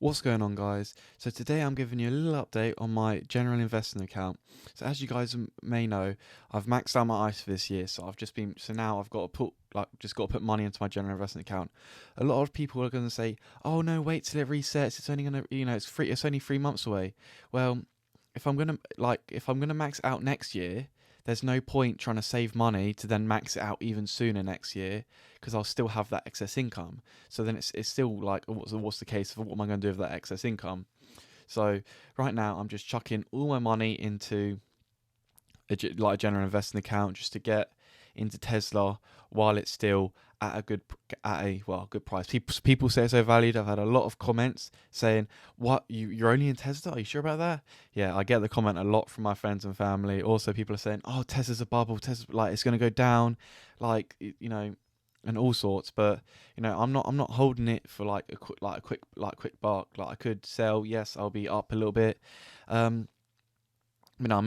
What's going on, guys? So today I'm giving you a little update on my general investing account. So as you guys may know, I've maxed out my ISA this year, so now I've got to put money into my general investment account. A lot of people are going to say, "Oh no, wait till it resets. It's only going to, it's only 3 months away." Well, if I'm gonna max out next year, there's no point trying to save money to then max it out even sooner next year because I'll still have that excess income. So then it's still like, what's the case of what am I going to do with that excess income? So right now I'm just chucking all my money into a general investing account just to get into Tesla while it's still at a good price. People say it's overvalued. I've had a lot of comments saying, "What, you're only in Tesla? Are you sure about that?" Yeah, I get the comment a lot from my friends and family. Also, people are saying, "Oh, Tesla's a bubble. Tesla, like, it's going to go down," like, and all sorts. But I'm not holding it for quick buck. Like, I could sell. Yes, I'll be up a little bit. I'm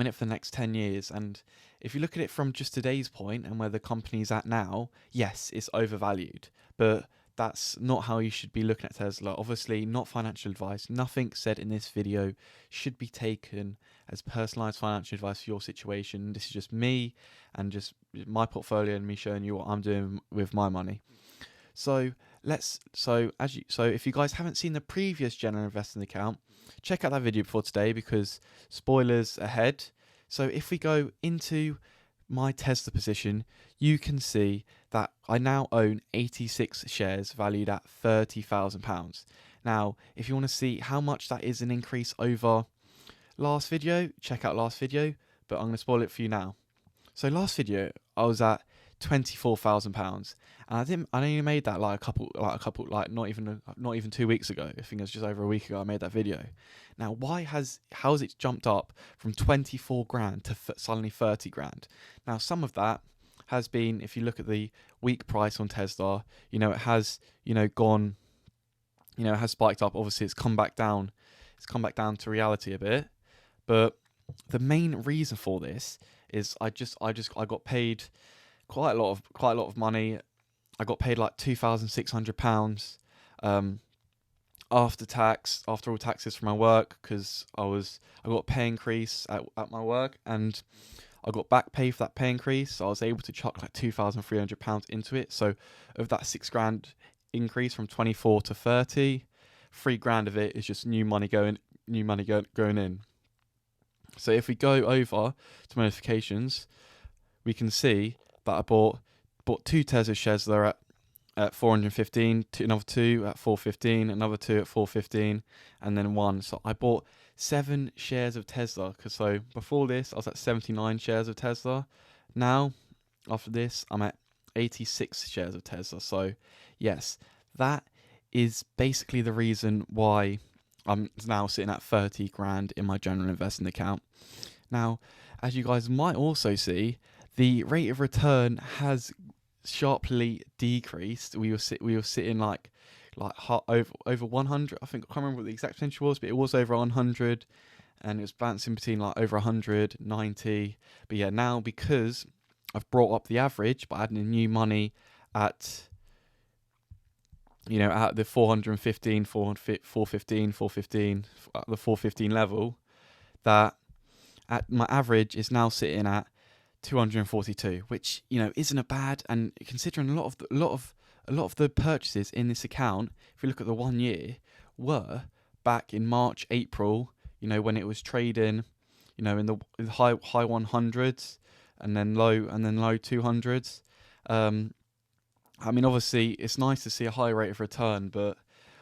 in it for the next 10 years. And if you look at it from just today's point and where the company's at now, yes, it's overvalued. But that's not how you should be looking at Tesla. Obviously, not financial advice. Nothing said in this video should be taken as personalized financial advice for your situation. This is just me and just my portfolio and me showing you what I'm doing with my money. So if you guys haven't seen the previous general investing account, check out that video before today because spoilers ahead. So if we go into my Tesla position, you can see that I now own 86 shares valued at £30,000. Now, if you want to see how much that is an increase over last video, check out last video, but I'm going to spoil it for you now. So last video I was at £24,000, and I only made that not even 2 weeks ago. I think it was just over a week ago I made that video. Now, how has it jumped up from 24 grand to suddenly 30 grand? Now, some of that has been, if you look at the week price on Tesla, it has gone, it has spiked up. Obviously, it's come back down. It's come back down to reality a bit, but the main reason for this is I got paid quite a lot of money. I got paid like £2,600 after all taxes from my work, because I got a pay increase at my work, and I got back pay for that pay increase, so I was able to chuck like £2,300 into it. So of that £6,000 increase from 24 to 30, £3,000 of it is just new money going in. So if we go over to my notifications, we can see that I bought two Tesla shares that are at 415, another two at 415, another two at 415, and then one. So I bought 7 shares of Tesla. So before this, I was at 79 shares of Tesla. Now, after this, I'm at 86 shares of Tesla. So yes, that is basically the reason why I'm now sitting at 30 grand in my general investing account. Now, as you guys might also see, the rate of return has sharply decreased. We were sitting like over 100. I think I can't remember what the exact percentage was, but it was over 100, and it was bouncing between like over 100, 90. But yeah, now because I've brought up the average by adding new money at at the 415, 415, at the 415 level, that at my average is now sitting at 242, which isn't a bad. And considering a lot of the purchases in this account, if you look at the 1 year, were back in March, April, when it was trading, in the high 100s and then low 200s. Obviously, it's nice to see a high rate of return, but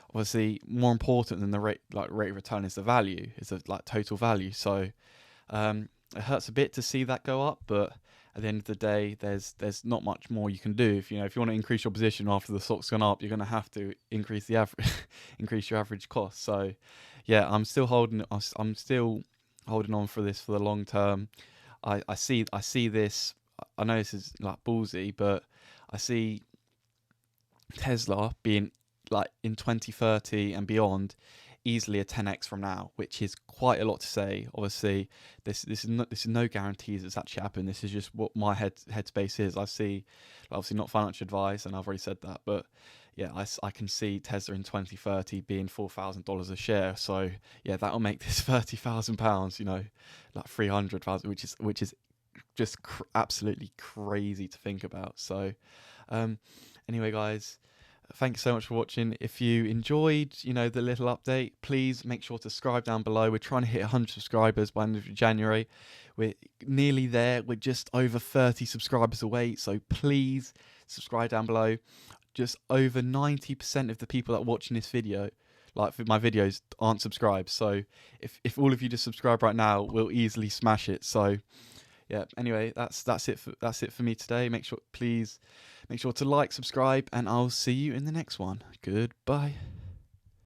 obviously, more important than the rate of return is the value, is the total value. So it hurts a bit to see that go up, but at the end of the day, there's not much more you can do. If you want to increase your position after the stock's gone up, you're going to have to increase the average, increase your average cost. So yeah, I'm still holding on for this for the long term. I see this. I know this is like ballsy, but I see Tesla being in 2030 and beyond easily a 10x from now, which is quite a lot to say. Obviously, this is no guarantees it's actually happened. This is just what my headspace is. I see, obviously not financial advice, and I've already said that, but yeah, I can see Tesla in 2030 being $4,000 a share. So yeah, that'll make this £30,000, like 300,000, which is just absolutely crazy to think about. So um, anyway, guys, thanks so much for watching. If you enjoyed, the little update, please make sure to subscribe down below. We're trying to hit 100 subscribers by the end of January. We're nearly there. We're just over 30 subscribers away. So please subscribe down below. Just over 90% of the people that are watching this video, like for my videos, aren't subscribed. So if all of you just subscribe right now, we'll easily smash it. So yeah, anyway, that's it for me today. Please make sure to like, subscribe, and I'll see you in the next one. Goodbye.